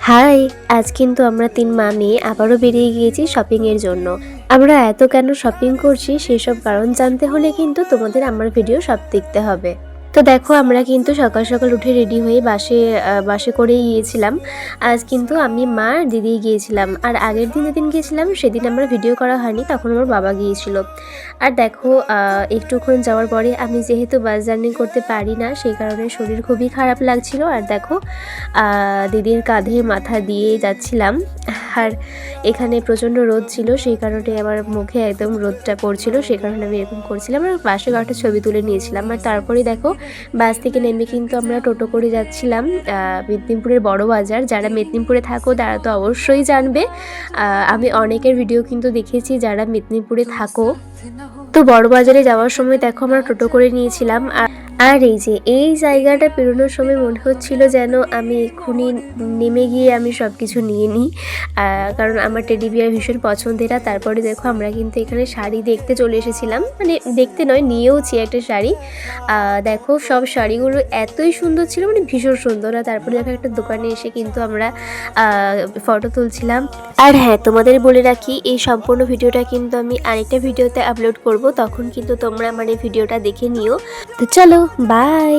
High, আজ কিন্তু আমরা ৩ মা মেয়ে আবারও বেরিয়ে গিয়েছি শপিং এর জন্য। আমরা এত কেন শপিং করছি সেসব কারণ জানতে হলে কিন্তু তোমাদের আমার ভিডিও সব দেখতে হবে। তো দেখো আমরা কিন্তু সকাল সকাল উঠে রেডি হয়ে বাসে করেই গিয়েছিলাম। আজ কিন্তু আমি, মা, দিদি গিয়েছিলাম। আর আগের দিন যেদিন গিয়েছিলাম সেদিন আমার ভিডিও করা হয়নি, তখন আমার বাবা গিয়েছিল। আর দেখো একটুক্ষণ যাওয়ার পরে আমি যেহেতু বাস জার্নি করতে পারি না, সেই কারণে শরীর খুবই খারাপ লাগছিল। আর দেখো দিদির কাঁধে মাথা দিয়ে যাচ্ছিলাম। আর এখানে প্রচণ্ড রোদ ছিল, সেই কারণে আমার মুখে একদম রোদটা পড়ছিল, সেই কারণে আমি এরকম করছিলাম। আর পাশে কয়েকটা ছবি তুলে নিয়েছিলাম। আর তারপরে দেখো বাস থেকে নেমে কিন্তু আমরা টোটো করে যাচ্ছিলাম মেদিনীপুরের বড় বাজার। যারা মেদিনীপুরে থাকো তারা তো অবশ্যই জানবে। আমি অনেকের ভিডিও কিন্তু দেখেছি যারা মেদিনীপুরে থাকো। তো বড় বাজারে যাওয়ার সময় দেখো আমরা টোটো করে নিয়েছিলাম। আর এই জায়গাটা পেরোনোর সময় মনে হচ্ছিল যেন আমি এক্ষুনি নেমে গিয়ে আমি সব কিছু নিয়ে নিই, কারণ আমার টেডি বিয়ার ভীষণ পছন্দের। আর তারপরে দেখো আমরা কিন্তু এখানে শাড়ি দেখতে চলে এসেছিলাম, মানে দেখতে নয়, নিয়েওছি একটা শাড়ি। দেখো সব শাড়িগুলো এতই সুন্দর ছিল, মানে ভীষণ সুন্দর। আর তারপরে দেখো একটা দোকানে এসে কিন্তু আমরা ফটো তুলছিলাম। আর হ্যাঁ, তোমাদের বলে রাখি এই সম্পূর্ণ ভিডিওটা কিন্তু আমি আরেকটা ভিডিওতে আপলোড করব, তখন কিন্তু তোমরা মানে ভিডিওটা দেখে নিও। তো চলো, বাই।